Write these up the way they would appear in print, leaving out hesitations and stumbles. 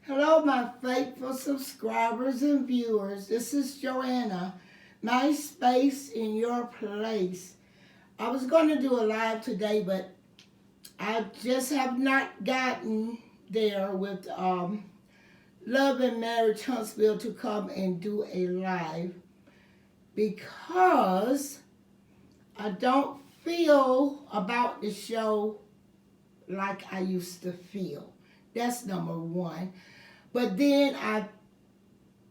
Hello, my faithful subscribers and viewers. This is Joanna, my space in your place. I was going to do a live today, but I just have not gotten there with Love and Marriage Huntsville to come and do a live because I don't feel about the show like I used to feel. That's number one. But then I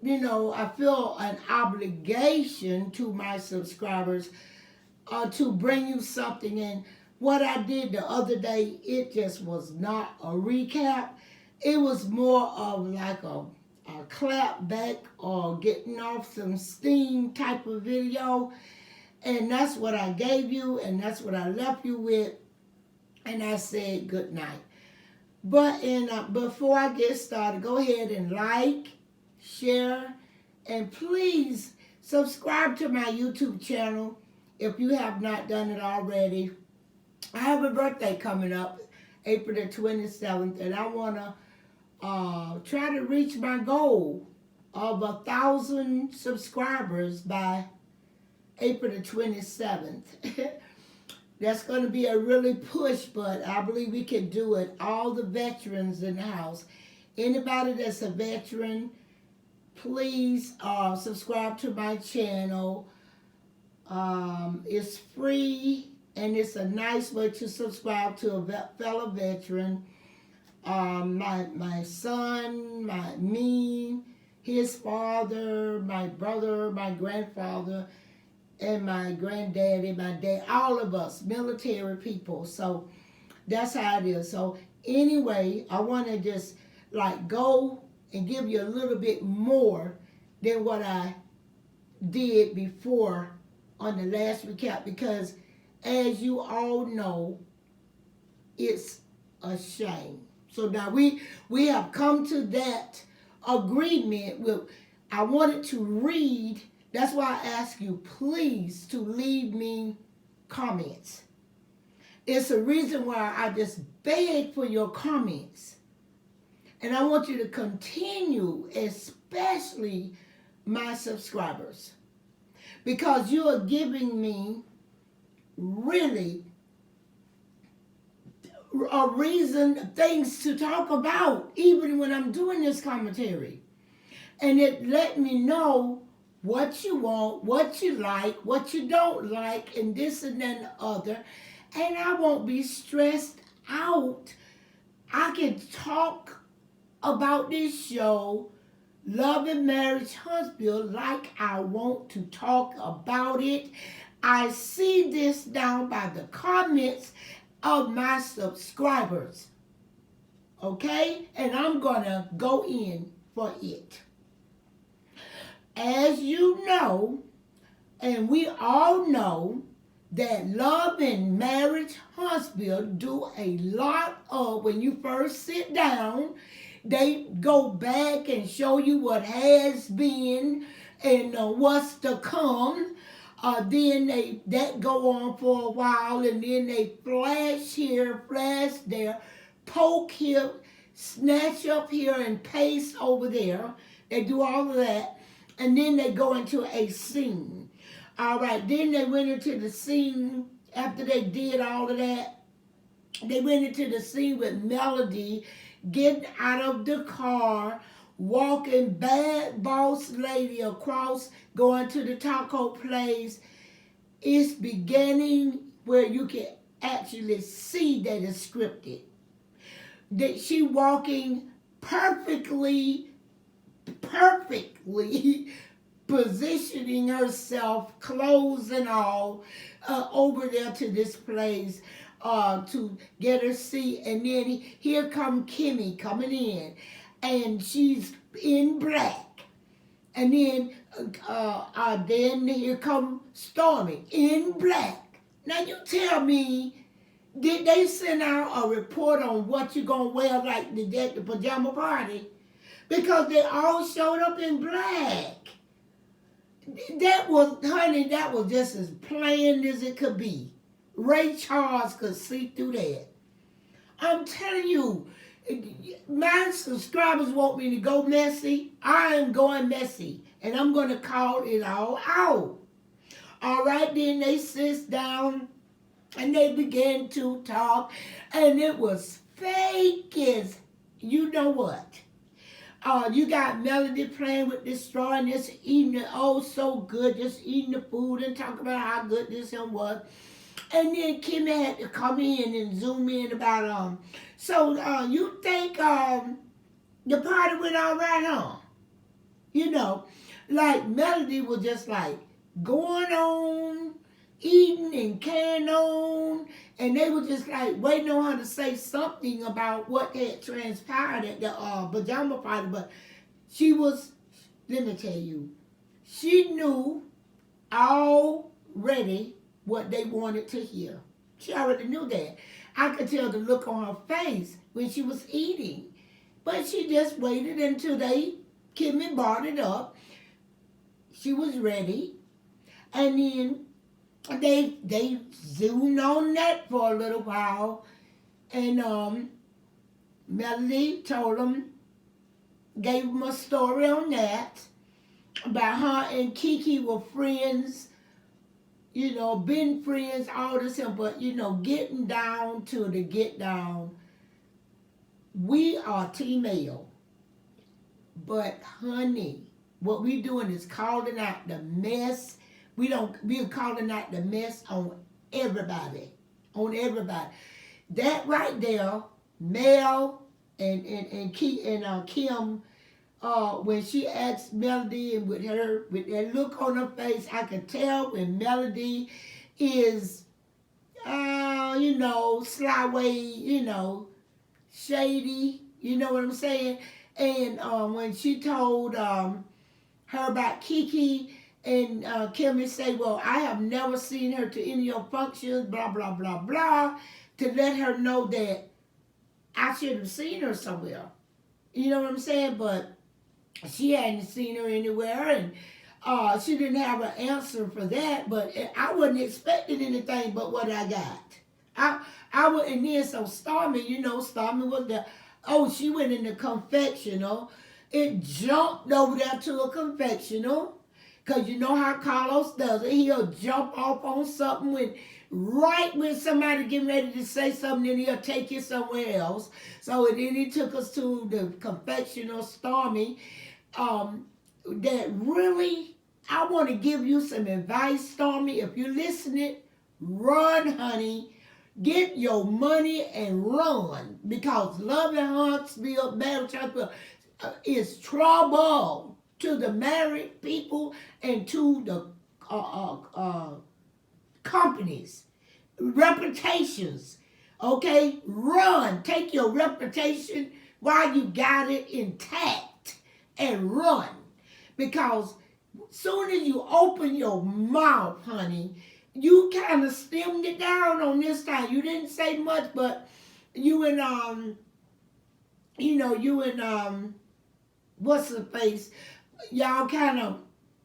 feel an obligation to my subscribers to bring you something. And what I did the other day, it just was not a recap. It was more of like a clap back or getting off some steam type of video. And that's what I gave you, and that's what I left you with. And I said good night. But before I get started, go ahead and like, share, and please subscribe to my YouTube channel if you have not done it already. I have a birthday coming up, April the 27th, and I want to try to reach my goal of 1,000 subscribers by April the 27th. That's going to be a really push, but I believe we can do it. All the veterans in the house. Anybody that's a veteran, please subscribe to my channel. It's free, and it's a nice way to subscribe to a fellow veteran. My son, me, his father, my brother, my grandfather, and my granddaddy, my dad, all of us, military people. So that's how it is. So anyway, I want to just like go and give you a little bit more than what I did before on the last recap, because as you all know, it's a shame. So now we have come to that agreement with, I wanted to read. That's why I ask you, please, to leave me comments. It's a reason why I just beg for your comments. And I want you to continue, especially my subscribers, because you are giving me really a reason, things to talk about, even when I'm doing this commentary. And it let me know what you want, what you like, what you don't like, and this and then the other. And I won't be stressed out. I can talk about this show, Love and Marriage Huntsville, like I want to talk about it. I see this down by the comments of my subscribers. Okay? And I'm going to go in for it. As you know, and we all know, that Love and Marriage Huntsville do a lot of, when you first sit down, they go back and show you what has been and what's to come. Then that go on for a while, and then they flash here, flash there, poke here, snatch up here, and paste over there. They do all of that. And then they go into a scene. All right, then they went into the scene after they did all of that. They went into the scene with Melody getting out of the car, walking bad boss lady across, going to the taco place. It's beginning where you can actually see that it's scripted. That she walking perfectly positioning herself, clothes and all, over there to this place to get her seat. And then here come Kimmy coming in, and she's in black. And then here come Stormy in black. Now you tell me, did they send out a report on what you're going to wear like the pajama party? Because they all showed up in black. That was just as plain as it could be. Ray Charles could see through that. I'm telling you, My subscribers want me to go messy. I am going messy. And I'm going to call it all out. All right, then they sit down and they began to talk. And it was fake as you know what. You got Melody playing with this straw and just eating it. Oh, so good. Just eating the food and talking about how good this and was. And then Kimmy had to come in and zoom in about So you think the party went all right, huh? You know, like Melody was just like going on, eating and carrying on, and they were just like waiting on her to say something about what had transpired at the pajama party. But she was, let me tell you, she knew already what they wanted to hear. She already knew that. I could tell the look on her face when she was eating. But she just waited until Kimmy brought it up. She was ready. And then they zoomed on that for a little while. And Melody told them, gave them a story on that, about her and Kiki were friends, been friends, all this, but, getting down to the get down, we are Team L. But, honey, what we doing is calling out the mess. We're calling out the mess on everybody. On everybody. That right there, Mel and Kim, when she asked Melody and with that look on her face, I could tell when Melody is, sly way, shady, you know what I'm saying? And when she told her about Kiki, and Kimmy say, well, I have never seen her to any of your functions, blah, blah, blah, blah, to let her know that I should have seen her somewhere. You know what I'm saying? But she hadn't seen her anywhere, and she didn't have an answer for that. But I wasn't expecting anything but what I got. I would, and then so Stormy, Stormy was the, she went in the confectional. It jumped over there to a confectional, because you know how Carlos does it. He'll jump off on something right when somebody getting ready to say something, then he'll take you somewhere else. So then he took us to the confectional, Stormy. That really, I want to give you some advice, Stormy. If you're listening, run, honey. Get your money and run. Because Love and Huntsville, Marriage and Huntsville is trouble to the married people and to the companies. Reputations. Okay? Run. Take your reputation while you got it intact and run. Because soon as you open your mouth, honey, you kind of stemmed it down on this time. You didn't say much, but you and what's the face? Y'all kind of,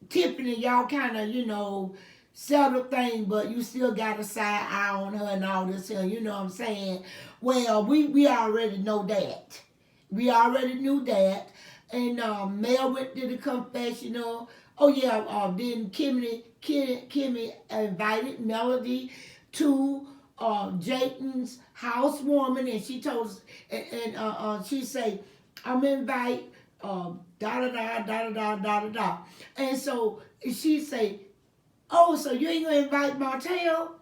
Tiffany, y'all kind of, settle thing, but you still got a side eye on her and all this here, you know what I'm saying? Well, we already know that. We already knew that. And Mel went to the confessional. Oh, yeah, then Kimmy invited Melody to Jayton's housewarming, and she told us, and she say, I'm invite da-da-da. And so she say, oh, so you ain't gonna invite Martell?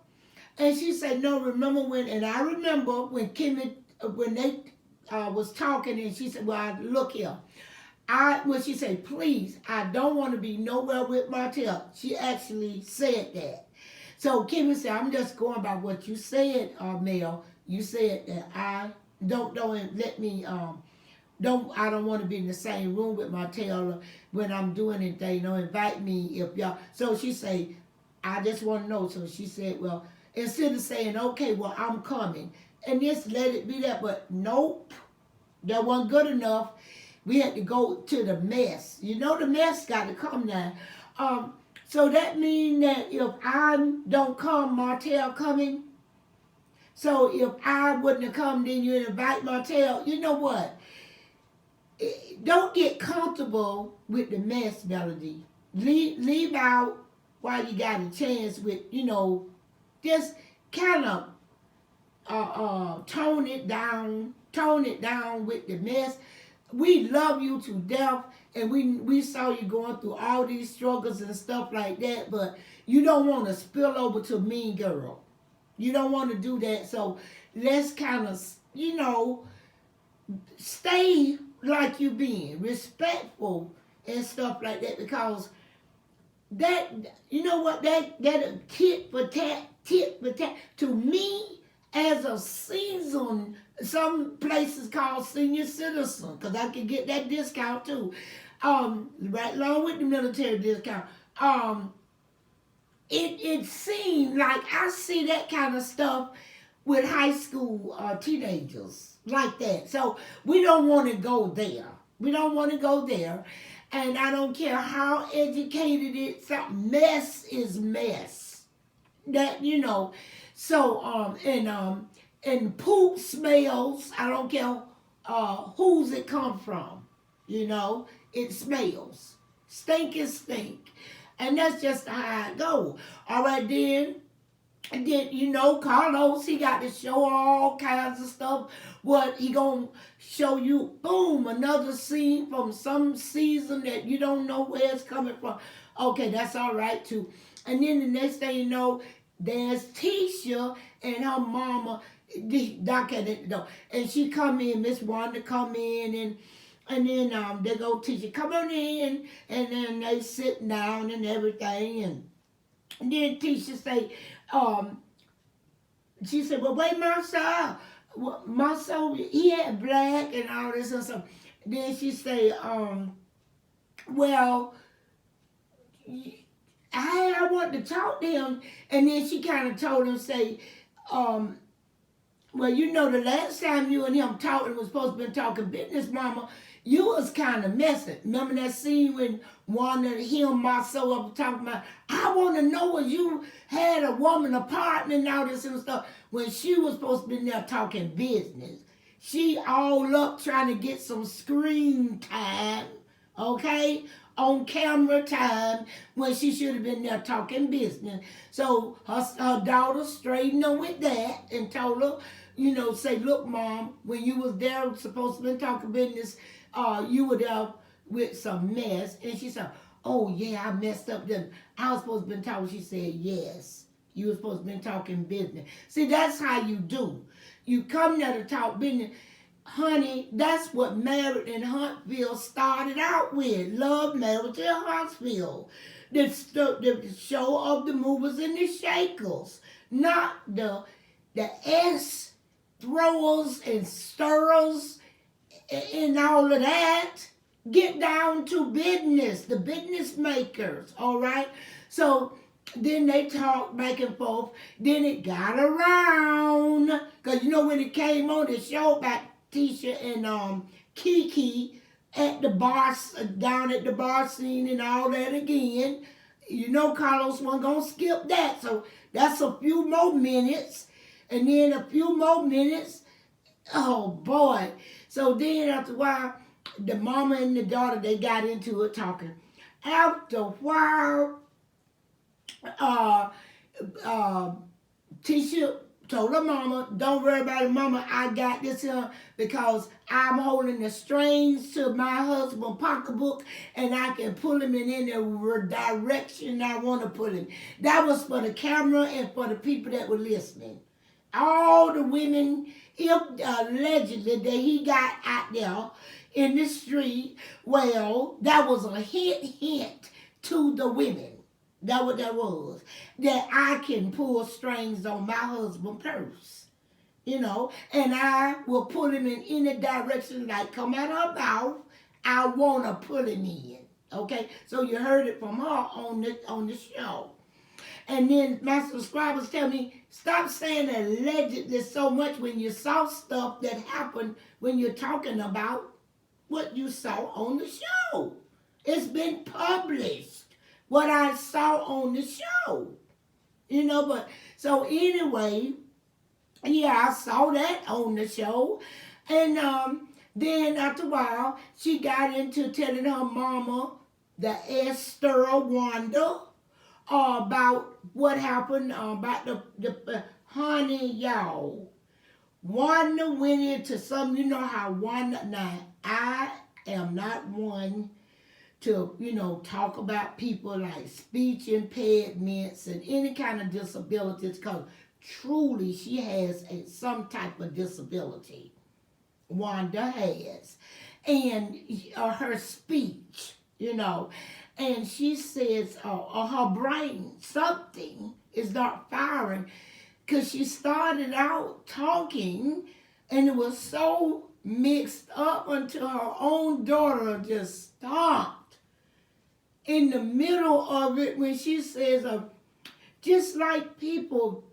And she said, no, remember when, and I remember when Kimmy, when they was talking, and she said, well, look here. When she said, please, I don't want to be nowhere with Martell. She actually said that. So Kimmy said, I'm just going by what you said, Mel. You said that I don't let me, I don't want to be in the same room with Martell when I'm doing anything. Don't invite me if y'all. So she said, I just want to know. So she said, well, instead of saying, okay, well, I'm coming, and just let it be that. But nope, that wasn't good enough. We had to go to the mess. You know the mess got to come now. So that means that if I don't come, Martell coming. So if I wouldn't have come, then you invite Martell. You know what? Don't get comfortable with the mess, Melody. Leave out while you got a chance with, just kind of tone it down with the mess. We love you to death, and we saw you going through all these struggles and stuff like that, but you don't want to spill over to Mean Girl. You don't want to do that. So let's kind of, stay like you being respectful and stuff like that, because that, you know what, that tit for tat to me as a seasoned, some places called senior citizen, because I can get that discount too, right along with the military discount. It seemed like I see that kind of stuff with high school teenagers like that. So we don't want to go there. We don't want to go there. And I don't care how educated it's, mess is mess. That, So and poop smells. I don't care who's it come from. It smells. Stink is stink. And that's just how it go. All right, then. And then, Carlos, he got to show all kinds of stuff. What he gonna show you? Boom, another scene from some season that you don't know where it's coming from. Okay, that's all right too. And then the next thing you know, there's Tisha and her mama knocking at the door. And she come in, Miss Wanda come in, and then they go Tisha, come on in, and then they sit down and everything, and then Tisha say, she said, well, wait, Marcel, he had black and all this and stuff. Then she say, well, I want to talk to him. And then she kind of told him, say, well, the last time you and him talked, was supposed to be talking business, Mama, you was kind of messing. Remember that scene when Wanda, him, Marcel up talking about, I want to know when you had a woman apartment and all this and stuff, when she was supposed to be there talking business. She all up trying to get some screen time, okay, on camera time, when she should have been there talking business. So her daughter straightened her with that and told her, say, look, Mom, when you was there supposed to be talking business, you were there with some mess. And she said, oh, yeah, I messed up. I was supposed to be talking. She said, yes, you were supposed to be talking business. See, that's how you do. You come there to talk business. Honey, that's what Marriage and Huntsville started out with. Love, Marriage and Huntsville. The show of the movers and the shakers. Not the S throwers and stirrers and all of that. Get down to business, the business makers, all right? So then they talked back and forth. Then it got around. Because when it came on the show about Tisha and Kiki at the bar, down at the bar scene and all that again, Carlos wasn't going to skip that. So that's a few more minutes. And then a few more minutes. Oh, boy. So then after a while, the mama and the daughter, they got into it talking. After a while, Tisha told her mama, don't worry about it, Mama, I got this here because I'm holding the strings to my husband's pocketbook and I can pull him in any direction I want to pull him. That was for the camera and for the people that were listening. All the women, if allegedly that he got out there in the street, well, that was a hint to the women. That's what that was. That I can pull strings on my husband's purse. And I will pull him in any direction like come out of her mouth. I want to pull him in. Okay? So you heard it from her on the show. And then my subscribers tell me, stop saying allegedly so much when you saw stuff that happened when you're talking about what you saw on the show. It's been published. What I saw on the show. But so anyway, Yeah, I saw that on the show. And then after a while, she got into telling her mama, the Esther Wanda, about what happened about the honey, y'all. Wanda went into some, you know how Wanda, now I am not one to, talk about people like speech impediments and any kind of disabilities because truly she has some type of disability. Wanda has. And her speech, and she says her brain, something is not firing because she started out talking and it was so mixed up until her own daughter just stopped in the middle of it when she says, just like people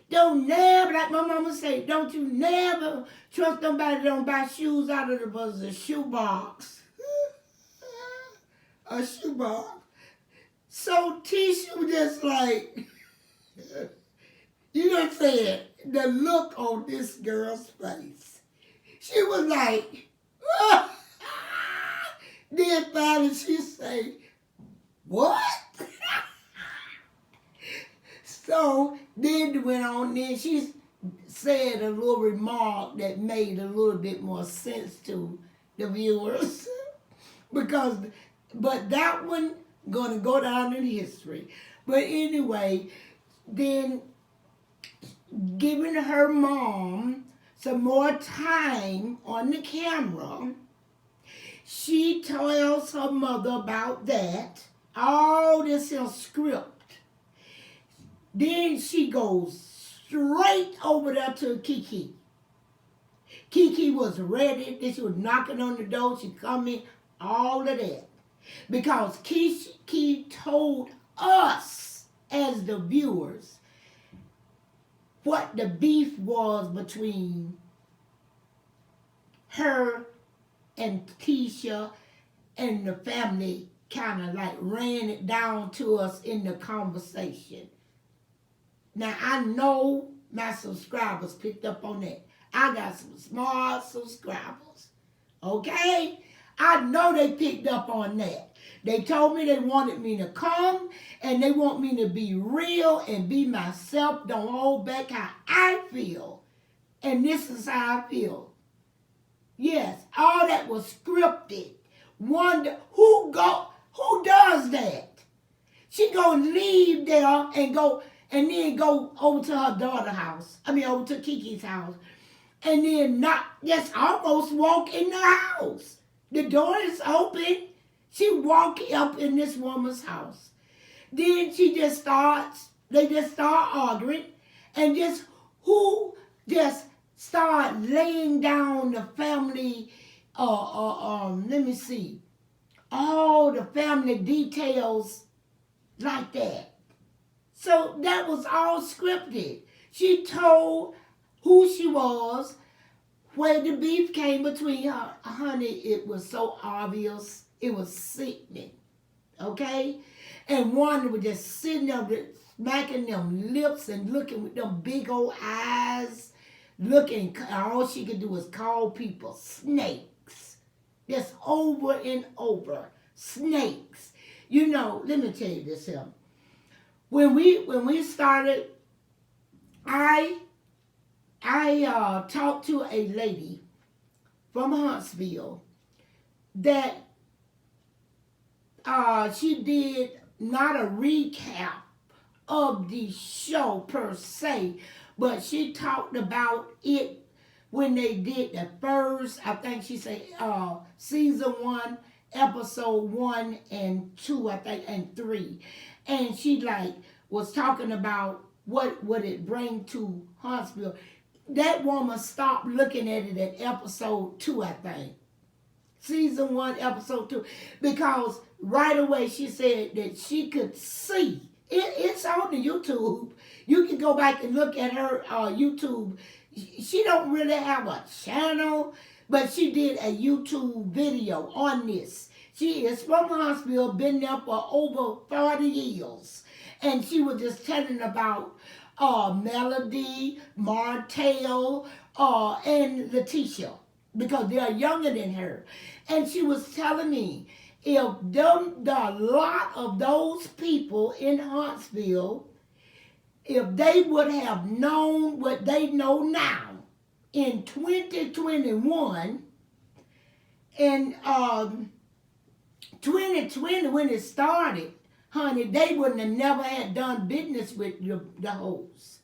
don't never, like my mama say, don't you never trust nobody that don't buy shoes out of the shoebox. A shoebox. So Tisha was just like, you know what I'm saying? The look on this girl's face. She was like, ah. Then finally she say, what? So then it went on, then she said a little remark that made a little bit more sense to the viewers. But that one gonna go down in history. But anyway, then giving her mom some more time on the camera, she tells her mother about that. All this in script. Then she goes straight over there to Kiki. Kiki was ready. Then she was knocking on the door. She coming, all of that. Because Kiki told us as the viewers what the beef was between her and Tisha, and the family kind of like ran it down to us in the conversation. Now, I know my subscribers picked up on that. I got some smart subscribers. Okay? I know they picked up on that. They told me they wanted me to come and they want me to be real and be myself. Don't hold back how I feel. And this is how I feel. Yes, all that was scripted. Wonder who does that? She gonna leave there and then go over to her daughter's house. Over to Kiki's house. And then not just almost walk in the house. The door is open. She walk up in this woman's house. Then they just start arguing. And just start laying down the family, let me see, all the family details like that. So that was all scripted. She told who she was, where the beef came between her. Honey, it was so obvious. It was sickening. Okay? And Wanda was just sitting there smacking them lips and looking with them big old eyes. Looking, all she could do was call people snakes. Just over and over. Snakes. Let me tell you this here. When we started, I talked to a lady from Huntsville that she did not a recap of the show per se, but she talked about it when they did the first, I think she said season 1, episode 1 and 2, I think, and 3. And she was talking about what would it bring to Huntsville. That woman stopped looking at it at episode 2, I think. Season 1, episode 2. Because right away she said that she could see. It's on the YouTube. You can go back and look at her YouTube. She don't really have a channel, but she did a YouTube video on this. She is from Huntsville, been there for over 40 years. And she was just telling about Melody, Martell, and Letitia, because they are younger than her. And she was telling me, if the lot of those people in Huntsville, if they would have known what they know now in 2021, and 2020 when it started, honey, they wouldn't have never had done business with the host.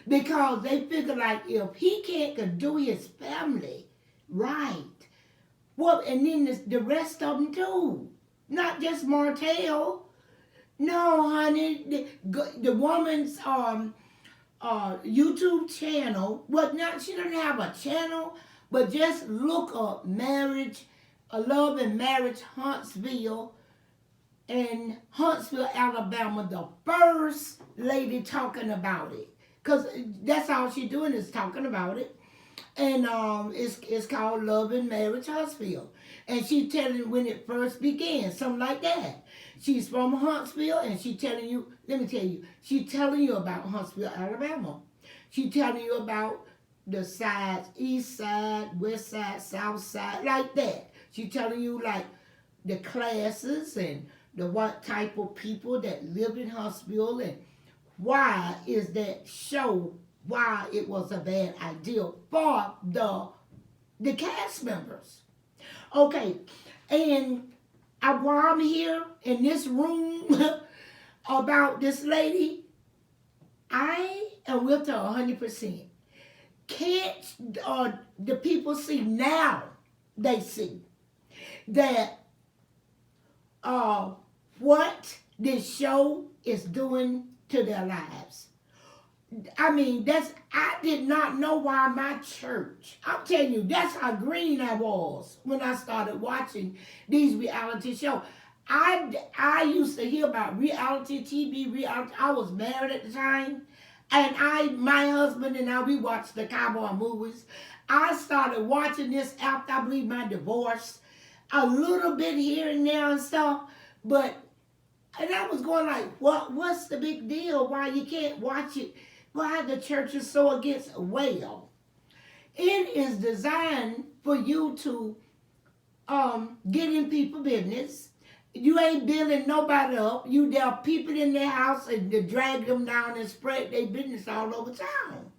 Because they figure like, if he can't do his family right, well, and then the rest of them too. Not just Martell. No, honey, the woman's YouTube channel, well, not, she doesn't have a channel, but just look up Love and Marriage Huntsville, in Huntsville, Alabama, the first lady talking about it. Because that's all she's doing is talking about it. And it's called Love and Marriage Huntsville. And she's telling when it first began, something like that. She's from Huntsville, and she's telling you, let me tell you, she's telling you about Huntsville, Alabama. She's telling you about the sides, east side, west side, south side, like that. She's telling you like the classes and the what type of people that live in Huntsville, and why is that show, why it was a bad idea for the cast members. Okay, and while I'm here in this room about this lady, I am with her 100%. Can't the people see now, they see that what this show is doing to their lives. I mean, I did not know why my church, I'm telling you, that's how green I was when I started watching these reality shows. I used to hear about reality TV, I was married at the time, and my husband and I, we watched the cowboy movies. I started watching this after, I believe, my divorce, a little bit here and there and stuff, and I was going like, what's the big deal? Why you can't watch it? Why the church is so against? Well, it is designed for you to get in people business. You ain't building nobody up. There are people in their house and they drag them down and spread their business all over town.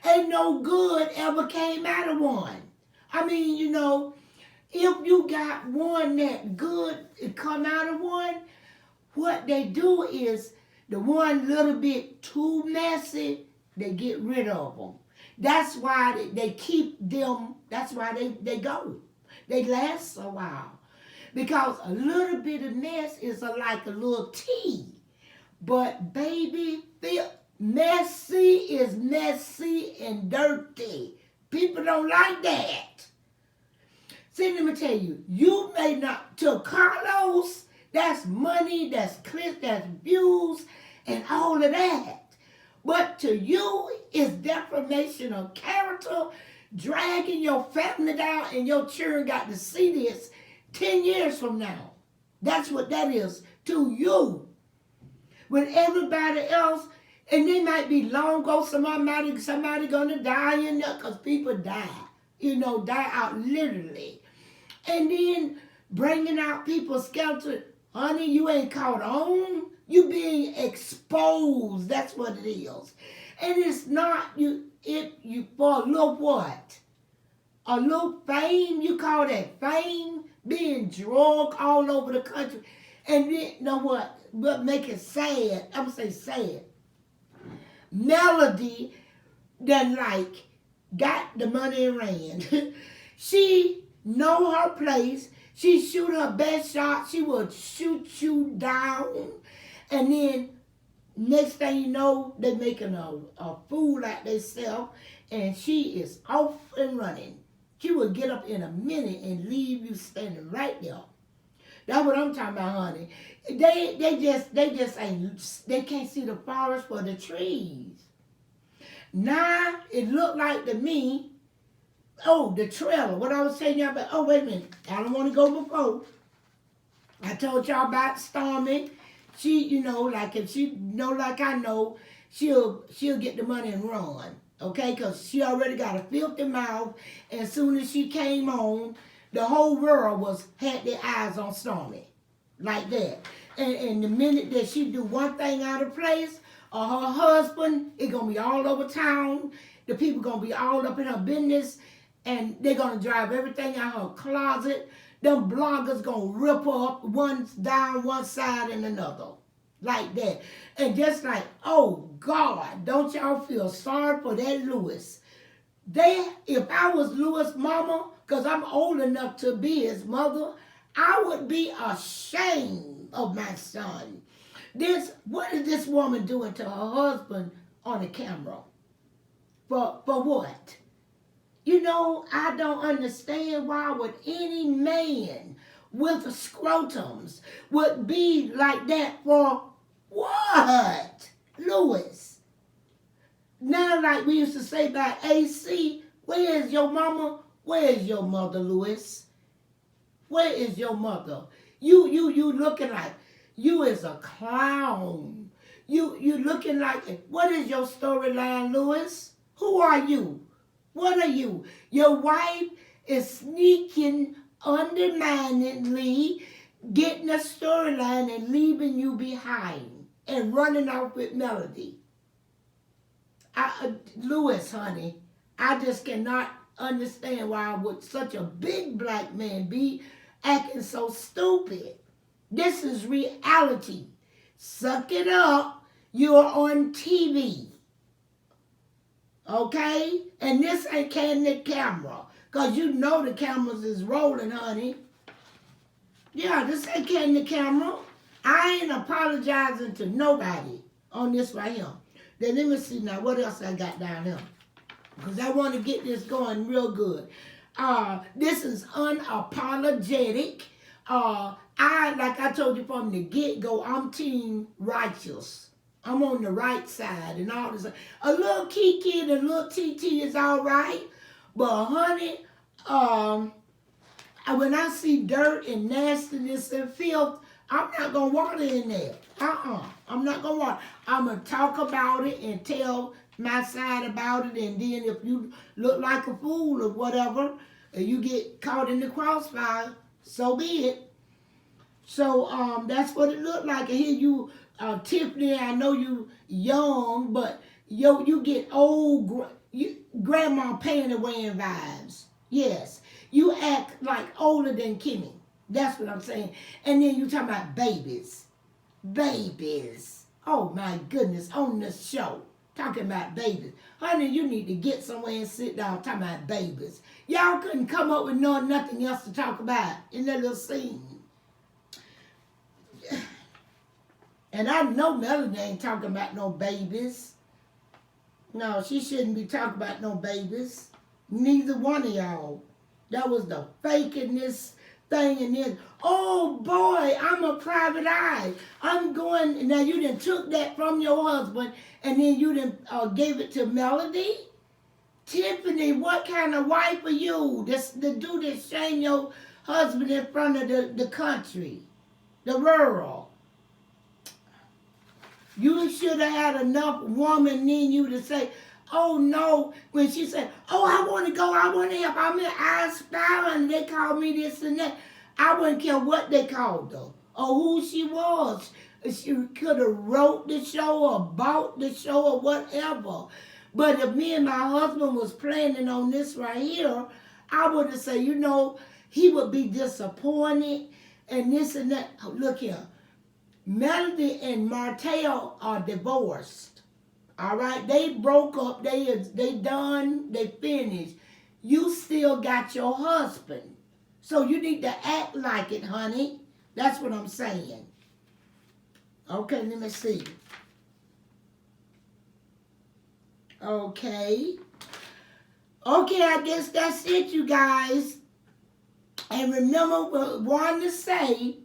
Ain't no good ever came out of one. I mean, if you got one that good come out of one, what they do is the one little bit too messy, they get rid of them. That's why they keep them, that's why they go. They last a while. Because a little bit of mess is like a little tea. But baby, messy is messy and dirty. People don't like that. See, let me tell you, you may not, to Carlos, that's money, that's clicks, that's views, and all of that. But to you, it's defamation of character, dragging your family down, and your children got to see this 10 years from now. That's what that is to you. When everybody else, and they might be long ago, somebody gonna die in there, because people die. Die out literally. And then bringing out people's skeleton. Honey, you ain't caught on. You being exposed. That's what it is. And it's not you for a little what? A little fame. You call that fame? Being drug all over the country. And then, you know what? But make it sad. I'm gonna say sad. Melody done got the money and ran. She know her place. She shoot her best shot. She will shoot you down. And then next thing you know, they making a fool out themselves. And she is off and running. She will get up in a minute and leave you standing right there. That's what I'm talking about, honey. They just ain't, they can't see the forest for the trees. Now it looked like to me, the trailer, what I was saying y'all about, wait a minute, I don't want to go before. I told y'all about Stormy. She, like if she know like I know, she'll get the money and run. Okay, because she already got a filthy mouth. And as soon as she came on, the whole world had their eyes on Stormy. Like that. And the minute that she do one thing out of place, or her husband, it's going to be all over town. The people going to be all up in her business. And they're going to drive everything out her closet. Them bloggers going to rip her up one down one side and another. Like that. And just like, oh God, don't y'all feel sorry for that Lewis. If I was Lewis' mama, because I'm old enough to be his mother, I would be ashamed of my son. What is this woman doing to her husband on the camera? For what? You know, I don't understand why would any man with scrotums would be like that for what? Lewis. Now, like we used to say about AC, where is your mama? Where is your mother, Lewis? Where is your mother? You looking like you is a clown. You looking like, what is your storyline, Lewis? Who are you? What are you? Your wife is sneaking underminingly, getting a storyline and leaving you behind and running off with Melody. Lewis, honey, I just cannot understand why would such a big black man be acting so stupid. This is reality. Suck it up. You're on TV. Okay? And this ain't candid camera. Because you know the cameras is rolling, honey. Yeah, this ain't candid camera. I ain't apologizing to nobody on this right here. Then let me see now what else I got down here. Because I want to get this going real good. This is unapologetic. Like I told you from the get-go, I'm team righteous. I'm on the right side and all this. A little Kiki and a little TT is all right. But honey, when I see dirt and nastiness and filth, I'm not going to water in there. I'm not going to water. I'm going to talk about it and tell my side about it. And then if you look like a fool or whatever, and you get caught in the crossfire, so be it. So that's what it looked like. And here you, Tiffany, I know you young, but you get old, grandma panty wearing vibes. Yes. You act like older than Kimmy. That's what I'm saying. And then you talking about babies. Babies. Oh my goodness, on the show. Talking about babies. Honey, you need to get somewhere and sit down talking about babies. Y'all couldn't come up with nothing else to talk about in that little scene. And I know Melody ain't talking about no babies. No, she shouldn't be talking about no babies. Neither one of y'all. That was the fakeness thing. And then, oh boy, I'm a private eye. I'm going, now you done took that from your husband and then you done gave it to Melody? Tiffany, what kind of wife are you? The dude that shame your husband in front of the country, the world. You should have had enough woman in you to say, oh no, when she said, oh, I want to go, I want to help. I'm in I Spy and they call me this and that. I wouldn't care what they called her or who she was. She could have wrote the show or bought the show or whatever. But if me and my husband was planning on this right here, I would have said, you know, he would be disappointed and this and that. Look here. Melody and Martell are divorced. All right? They broke up. They done. They finished. You still got your husband. So you need to act like it, honey. That's what I'm saying. Okay, let me see. Okay, I guess that's it, you guys. And remember what I wanted to say,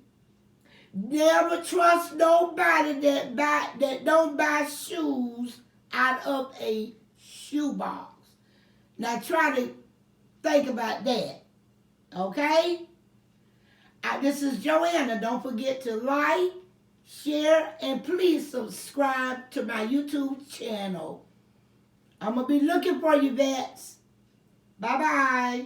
never trust nobody that don't buy shoes out of a shoebox. Now try to think about that, okay? This is Joanna. Don't forget to like, share, and please subscribe to my YouTube channel. I'm going to be looking for you, vets. Bye-bye.